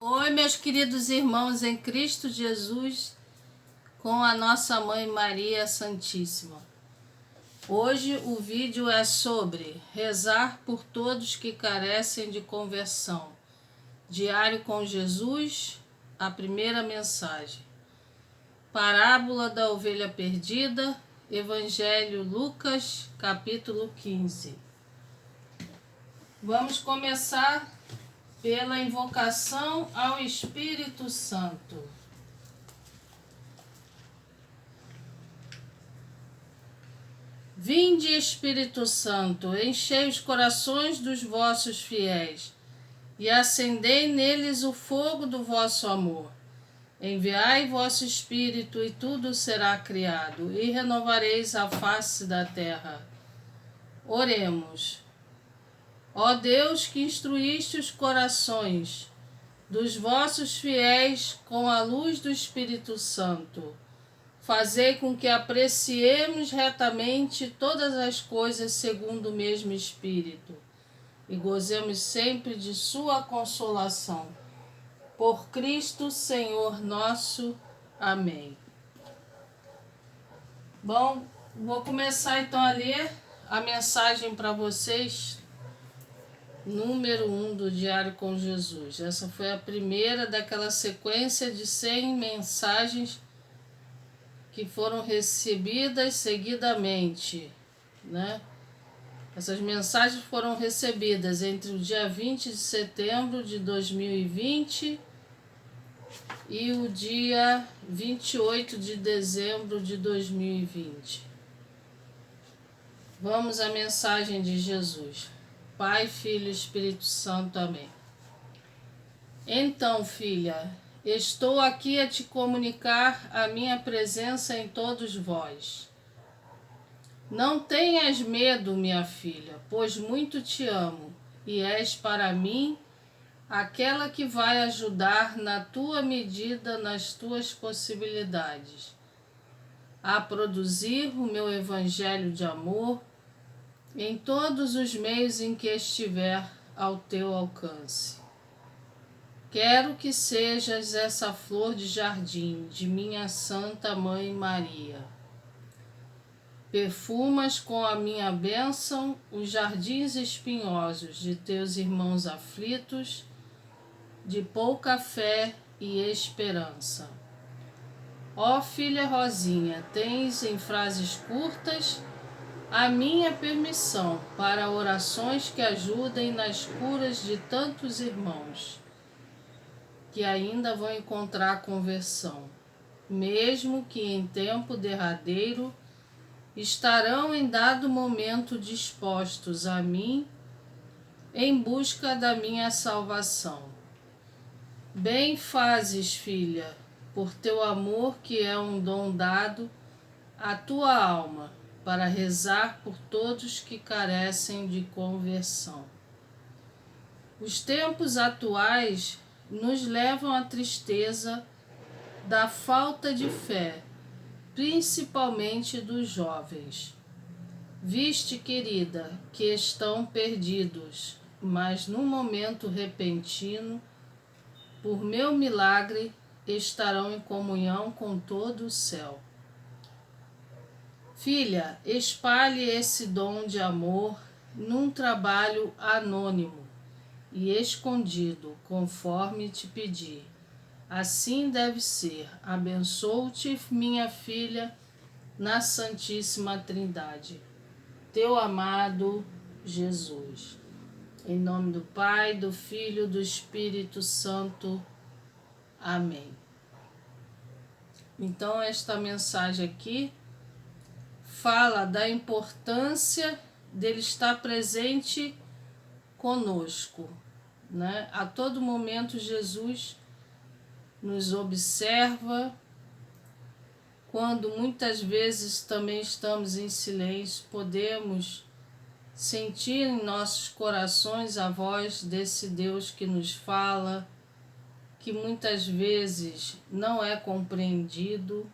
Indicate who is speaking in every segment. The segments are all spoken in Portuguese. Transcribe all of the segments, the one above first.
Speaker 1: Oi, meus queridos irmãos em Cristo Jesus, com a nossa Mãe Maria Santíssima. Hoje o vídeo é sobre rezar por todos que carecem de conversão. Diário com Jesus, a primeira mensagem. Parábola da ovelha perdida, Evangelho Lucas, capítulo 15. Vamos começar pela invocação ao Espírito Santo. Vinde, Espírito Santo, enchei os corações dos vossos fiéis e acendei neles o fogo do vosso amor. Enviai vosso Espírito e tudo será criado e renovareis a face da terra. Oremos. Ó Deus, que instruíste os corações dos vossos fiéis com a luz do Espírito Santo, fazei com que apreciemos retamente todas as coisas segundo o mesmo Espírito e gozemos sempre de sua consolação. Por Cristo Senhor nosso. Amém. Bom, vou começar então a ler a mensagem para vocês, número 1 do Diário com Jesus. Essa foi a primeira daquela sequência de 100 mensagens que foram recebidas seguidamente, né? Essas mensagens foram recebidas entre o dia 20 de setembro de 2020 e o dia 28 de dezembro de 2020. Vamos à mensagem de Jesus. Pai, Filho e Espírito Santo. Amém. Então, filha, estou aqui a te comunicar a minha presença em todos vós. Não tenhas medo, minha filha, pois muito te amo, e és para mim aquela que vai ajudar na tua medida, nas tuas possibilidades, a produzir o meu evangelho de amor em todos os meios em que estiver ao teu alcance. Quero que sejas essa flor de jardim de minha Santa Mãe Maria. Perfumas com a minha bênção os jardins espinhosos de teus irmãos aflitos, de pouca fé e esperança. Ó filha Rosinha, tens em frases curtas a minha permissão para orações que ajudem nas curas de tantos irmãos que ainda vão encontrar conversão, mesmo que em tempo derradeiro estarão em dado momento dispostos a mim em busca da minha salvação. Bem fazes, filha, por teu amor que é um dom dado à tua alma, para rezar por todos que carecem de conversão. Os tempos atuais nos levam à tristeza da falta de fé, principalmente dos jovens. Viste, querida, que estão perdidos, mas num momento repentino, por meu milagre, estarão em comunhão com todo o céu. Filha, espalhe esse dom de amor num trabalho anônimo e escondido, conforme te pedi. Assim deve ser. Abençoo-te, minha filha, na Santíssima Trindade. Teu amado Jesus. Em nome do Pai, do Filho e do Espírito Santo. Amém. Então, esta mensagem aqui fala da importância dele estar presente conosco, né? A todo momento Jesus nos observa, quando muitas vezes também estamos em silêncio, podemos sentir em nossos corações a voz desse Deus que nos fala, que muitas vezes não é compreendido,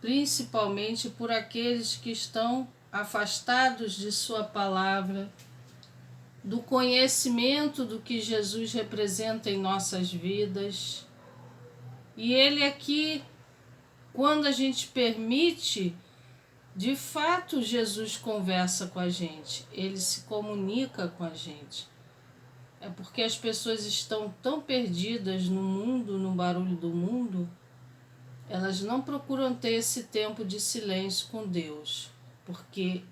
Speaker 1: principalmente por aqueles que estão afastados de sua palavra, do conhecimento do que Jesus representa em nossas vidas. E ele aqui, quando a gente permite, de fato Jesus conversa com a gente, ele se comunica com a gente. É porque as pessoas estão tão perdidas no mundo, no barulho do mundo, elas não procuram ter esse tempo de silêncio com Deus. Porque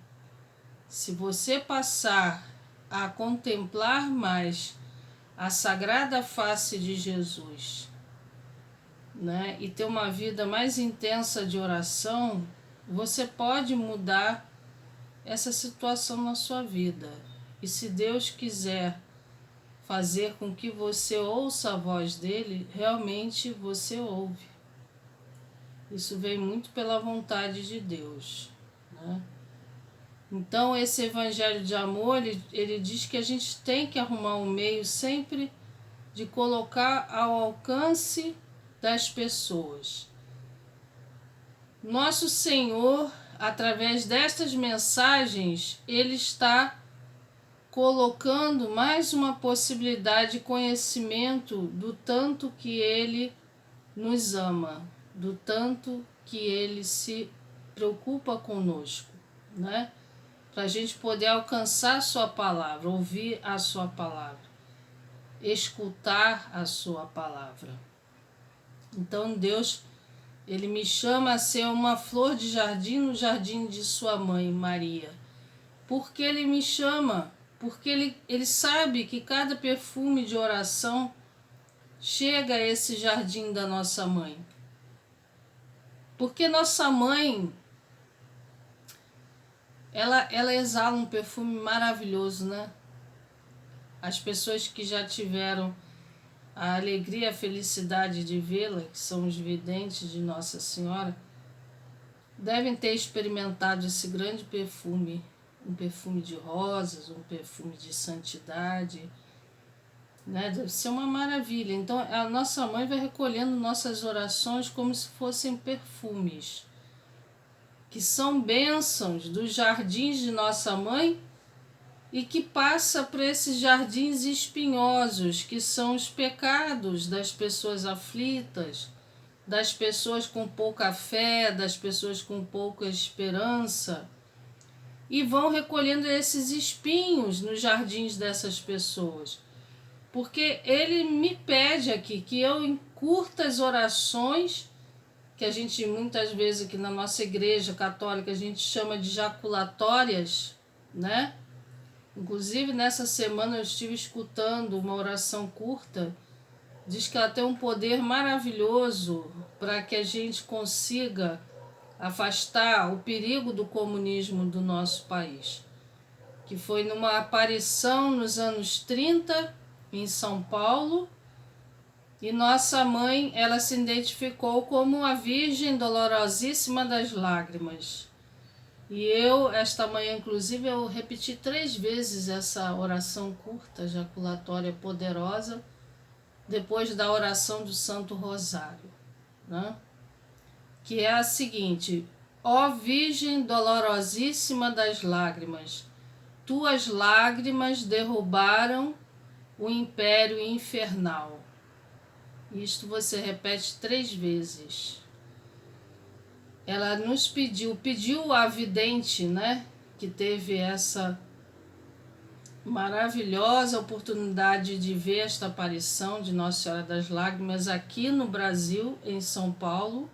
Speaker 1: se você passar a contemplar mais a sagrada face de Jesus, né, e ter uma vida mais intensa de oração, você pode mudar essa situação na sua vida. E se Deus quiser fazer com que você ouça a voz dele, realmente você ouve. Isso vem muito pela vontade de Deus, né? Então esse evangelho de amor, ele diz que a gente tem que arrumar um meio sempre de colocar ao alcance das pessoas. Nosso Senhor, através destas mensagens, ele está colocando mais uma possibilidade de conhecimento do tanto que ele nos ama, do tanto que ele se preocupa conosco, né? Para a gente poder alcançar a sua palavra, ouvir a sua palavra, escutar a sua palavra. Então Deus, ele me chama a ser uma flor de jardim no jardim de sua mãe, Maria. Por que ele me chama? Porque ele sabe que cada perfume de oração chega a esse jardim da nossa mãe. Porque nossa mãe, ela exala um perfume maravilhoso, né? As pessoas que já tiveram a alegria, a felicidade de vê-la, que são os videntes de Nossa Senhora, devem ter experimentado esse grande perfume, um perfume de rosas, um perfume de santidade, né? Deve ser uma maravilha. Então a nossa mãe vai recolhendo nossas orações como se fossem perfumes, que são bênçãos dos jardins de nossa mãe e que passa por esses jardins espinhosos, que são os pecados das pessoas aflitas, das pessoas com pouca fé, das pessoas com pouca esperança, e vão recolhendo esses espinhos nos jardins dessas pessoas. Porque ele me pede aqui que eu encurta as orações, que a gente muitas vezes aqui na nossa igreja católica a gente chama de jaculatórias, né? Inclusive nessa semana eu estive escutando uma oração curta, diz que ela tem um poder maravilhoso para que a gente consiga afastar o perigo do comunismo do nosso país, que foi numa aparição nos anos 30 em São Paulo, e nossa mãe, ela se identificou como a Virgem Dolorosíssima das Lágrimas. E eu, esta manhã, inclusive, eu repeti 3 vezes essa oração curta, jaculatória poderosa, depois da oração do Santo Rosário, né? Que é a seguinte: ó Virgem Dolorosíssima das Lágrimas, tuas lágrimas derrubaram o império infernal. Isto você repete 3 vezes. Ela nos pediu a vidente, né, que teve essa maravilhosa oportunidade de ver esta aparição de Nossa Senhora das Lágrimas aqui no Brasil, em São Paulo.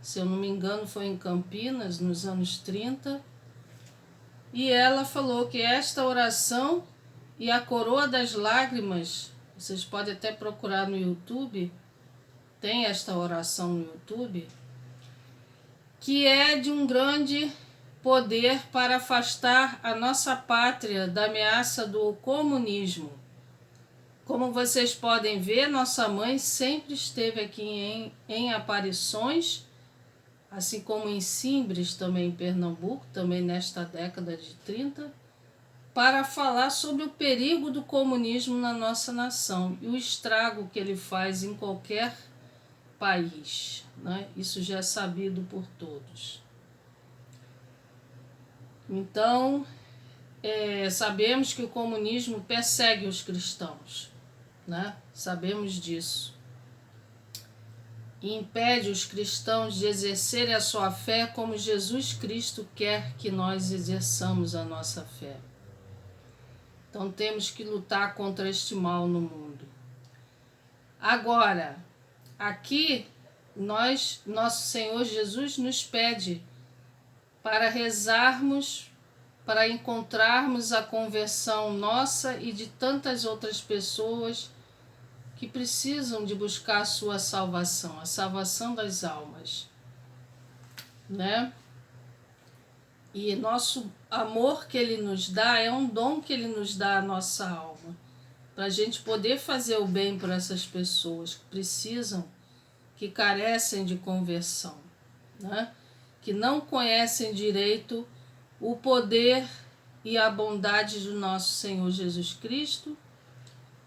Speaker 1: Se eu não me engano, foi em Campinas, nos anos 30. E ela falou que esta oração e a coroa das lágrimas, vocês podem até procurar no YouTube, tem esta oração no YouTube, que é de um grande poder para afastar a nossa pátria da ameaça do comunismo. Como vocês podem ver, nossa mãe sempre esteve aqui em aparições, assim como em Simbres, também em Pernambuco, também nesta década de 30, para falar sobre o perigo do comunismo na nossa nação e o estrago que ele faz em qualquer país, né? Isso já é sabido por todos. Então, sabemos que o comunismo persegue os cristãos, né? Sabemos disso. E impede os cristãos de exercerem a sua fé como Jesus Cristo quer que nós exerçamos a nossa fé. Então temos que lutar contra este mal no mundo. Agora, aqui nosso Senhor Jesus nos pede para rezarmos, para encontrarmos a conversão nossa e de tantas outras pessoas que precisam de buscar a sua salvação, a salvação das almas, né? E nosso amor que Ele nos dá é um dom que Ele nos dá à nossa alma, para a gente poder fazer o bem para essas pessoas que precisam, que carecem de conversão, né? Que não conhecem direito o poder e a bondade do nosso Senhor Jesus Cristo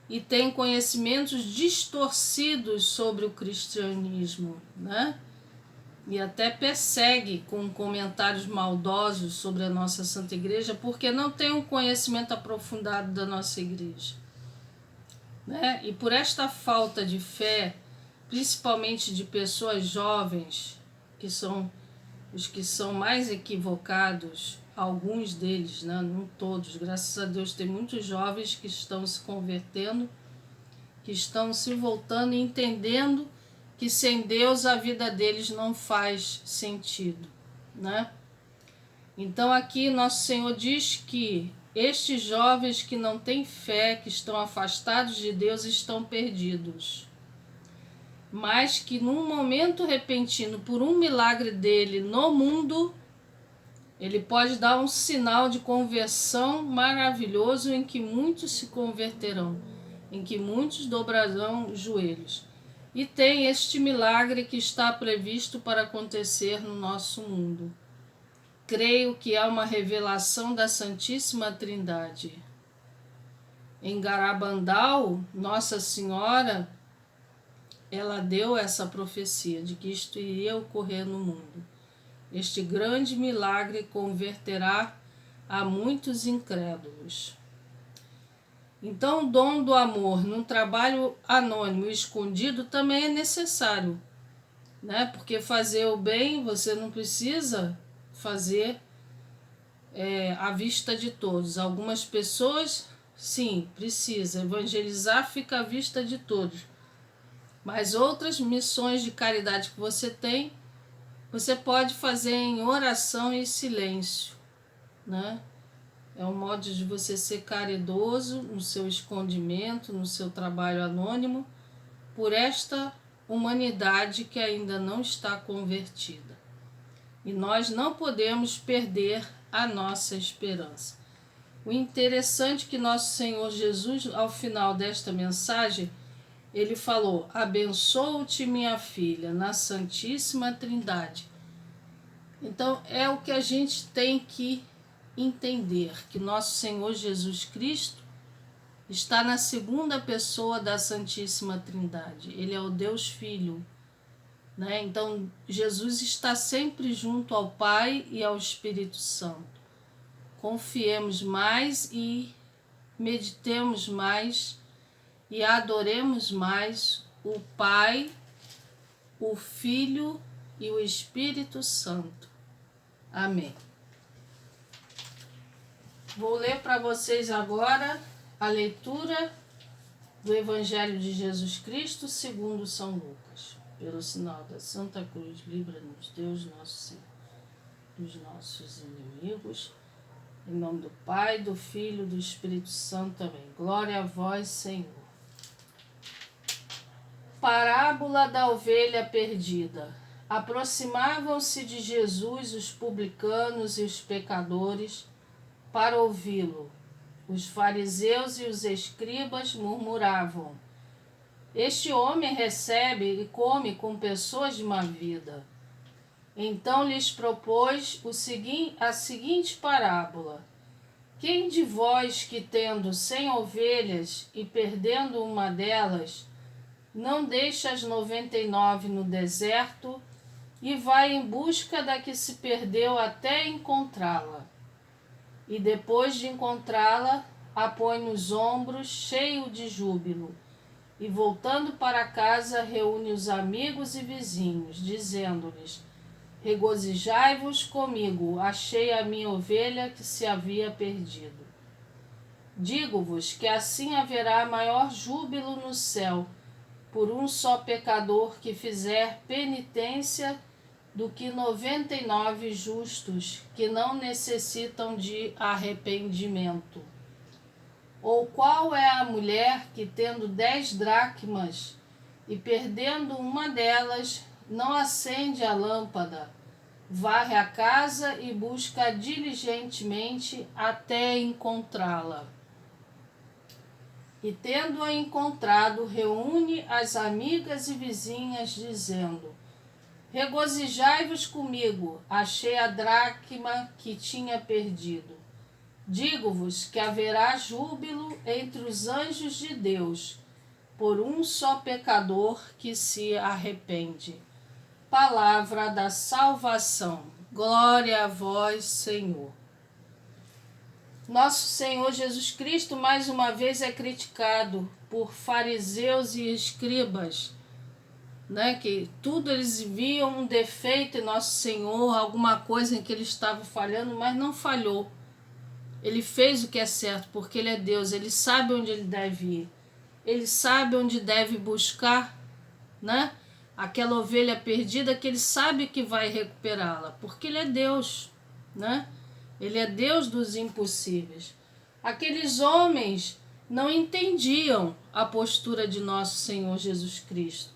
Speaker 1: e têm conhecimentos distorcidos sobre o cristianismo, né? E até persegue com comentários maldosos sobre a nossa Santa Igreja, porque não tem um conhecimento aprofundado da nossa Igreja, né? E por esta falta de fé, principalmente de pessoas jovens, que são os que são mais equivocados, alguns deles, né? Não todos, graças a Deus tem muitos jovens que estão se convertendo, que estão se voltando e entendendo que sem Deus a vida deles não faz sentido, né? Então aqui nosso Senhor diz que estes jovens que não têm fé, que estão afastados de Deus, estão perdidos. Mas que num momento repentino, por um milagre dele no mundo, ele pode dar um sinal de conversão maravilhoso em que muitos se converterão, em que muitos dobrarão os joelhos. E tem este milagre que está previsto para acontecer no nosso mundo. Creio que é uma revelação da Santíssima Trindade. Em Garabandal, Nossa Senhora, ela deu essa profecia de que isto iria ocorrer no mundo. Este grande milagre converterá a muitos incrédulos. Então, o dom do amor num trabalho anônimo e escondido também é necessário, né? Porque fazer o bem você não precisa fazer à vista de todos. Algumas pessoas, sim, precisa. Evangelizar fica à vista de todos. Mas outras missões de caridade que você tem, você pode fazer em oração e silêncio, né? É um modo de você ser caridoso no seu escondimento, no seu trabalho anônimo, por esta humanidade que ainda não está convertida. E nós não podemos perder a nossa esperança. O interessante é que nosso Senhor Jesus, ao final desta mensagem, ele falou: abençoo-te, minha filha, na Santíssima Trindade. Então é o que a gente tem que entender, que nosso Senhor Jesus Cristo está na segunda pessoa da Santíssima Trindade. Ele é o Deus Filho, né? Então Jesus está sempre junto ao Pai e ao Espírito Santo. Confiemos mais e meditemos mais e adoremos mais o Pai, o Filho e o Espírito Santo. Amém. Vou ler para vocês agora a leitura do Evangelho de Jesus Cristo segundo São Lucas. Pelo sinal da Santa Cruz, livra-nos, Deus nosso Senhor, dos nossos inimigos. Em nome do Pai, do Filho e do Espírito Santo. Amém. Glória a vós, Senhor. Parábola da ovelha perdida. Aproximavam-se de Jesus os publicanos e os pecadores para ouvi-lo. Os fariseus e os escribas murmuravam: este homem recebe e come com pessoas de má vida. Então lhes propôs a seguinte parábola: quem de vós que tendo 100 ovelhas e perdendo uma delas, não deixa as 99 no deserto e vai em busca da que se perdeu até encontrá-la? e depois de encontrá-la, a põe nos ombros, cheio de júbilo. E voltando para casa, reúne os amigos e vizinhos, dizendo-lhes: Regozijai-vos comigo, achei a minha ovelha que se havia perdido. Digo-vos que assim haverá maior júbilo no céu por um só pecador que fizer penitência do que 99 justos que não necessitam de arrependimento. Ou qual é a mulher que, tendo 10 dracmas e perdendo uma delas, não acende a lâmpada, varre a casa e busca diligentemente até encontrá-la? E tendo-a encontrado, reúne as amigas e vizinhas, dizendo: Regozijai-vos comigo, achei a dracma que tinha perdido. Digo-vos que haverá júbilo entre os anjos de Deus por um só pecador que se arrepende. Palavra da salvação. Glória a vós, Senhor. Nosso Senhor Jesus Cristo mais uma vez é criticado por fariseus e escribas, né, que tudo eles viam um defeito em Nosso Senhor, alguma coisa em que ele estava falhando, mas não falhou. Ele fez o que é certo, porque ele é Deus, ele sabe onde ele deve ir, ele sabe onde deve buscar, né, aquela ovelha perdida que ele sabe que vai recuperá-la, porque ele é Deus, né? Ele é Deus dos impossíveis. Aqueles homens não entendiam a postura de nosso Senhor Jesus Cristo,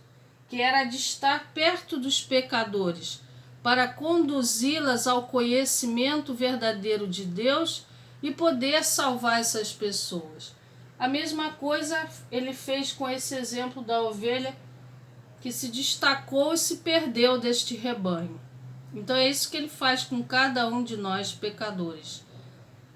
Speaker 1: que era de estar perto dos pecadores, para conduzi-las ao conhecimento verdadeiro de Deus e poder salvar essas pessoas. A mesma coisa ele fez com esse exemplo da ovelha que se destacou e se perdeu deste rebanho. Então é isso que ele faz com cada um de nós pecadores.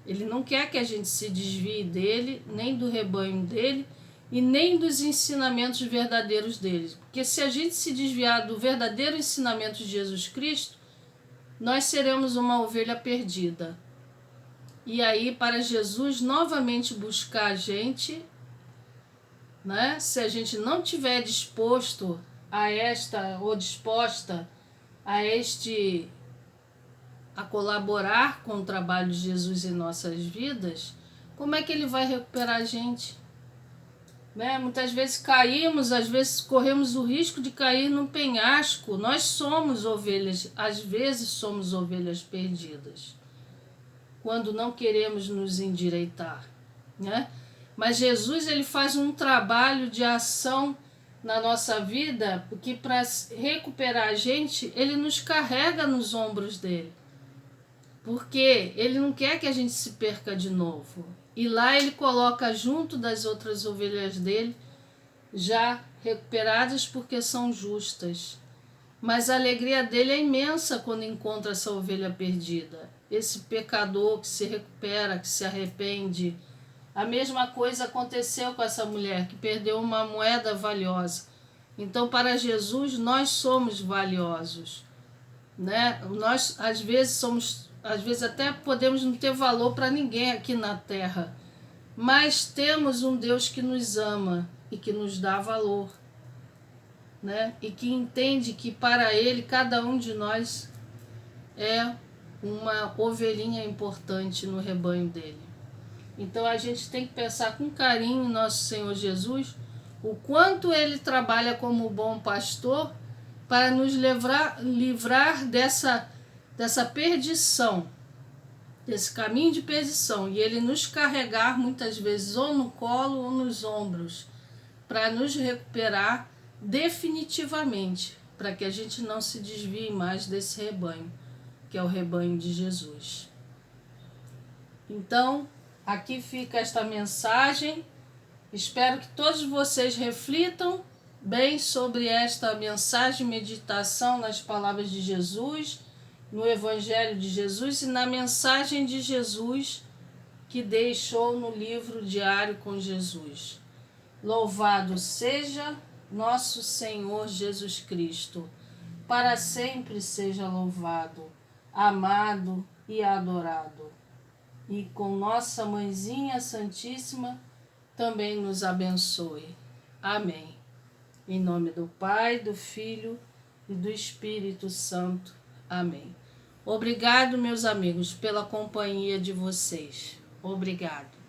Speaker 1: Ele não quer que a gente se desvie dele, nem do rebanho dele, e nem dos ensinamentos verdadeiros dele. Porque se a gente se desviar do verdadeiro ensinamento de Jesus Cristo, nós seremos uma ovelha perdida. E aí, para Jesus novamente buscar a gente, né? Se a gente não tiver disposto a esta, ou disposta a colaborar com o trabalho de Jesus em nossas vidas, como é que ele vai recuperar a gente? Né? Muitas vezes caímos, às vezes corremos o risco de cair num penhasco. Nós somos ovelhas, às vezes somos ovelhas perdidas, quando não queremos nos endireitar, né? Mas Jesus, ele faz um trabalho de ação na nossa vida, porque para recuperar a gente, ele nos carrega nos ombros dele. Porque ele não quer que a gente se perca de novo. E lá ele coloca junto das outras ovelhas dele, já recuperadas porque são justas. Mas a alegria dele é imensa quando encontra essa ovelha perdida. Esse pecador que se recupera, que se arrepende. A mesma coisa aconteceu com essa mulher que perdeu uma moeda valiosa. Então, para Jesus, nós somos valiosos, né? Nós, às vezes até podemos não ter valor para ninguém aqui na terra, mas temos um Deus que nos ama e que nos dá valor, né? E que entende que para Ele, cada um de nós é uma ovelhinha importante no rebanho dele. Então a gente tem que pensar com carinho em nosso Senhor Jesus, o quanto ele trabalha como bom pastor para nos livrar dessa perdição, desse caminho de perdição, e ele nos carregar muitas vezes ou no colo ou nos ombros, para nos recuperar definitivamente, para que a gente não se desvie mais desse rebanho, que é o rebanho de Jesus. Então, aqui fica esta mensagem. Espero que todos vocês reflitam bem sobre esta mensagem, meditação nas palavras de Jesus, no Evangelho de Jesus e na mensagem de Jesus que deixou no livro Diário com Jesus. Louvado seja nosso Senhor Jesus Cristo, para sempre seja louvado, amado e adorado. e com nossa Mãezinha Santíssima também nos abençoe. Amém. Em nome do Pai, do Filho e do Espírito Santo. Amém. Obrigado, meus amigos, pela companhia de vocês. Obrigado.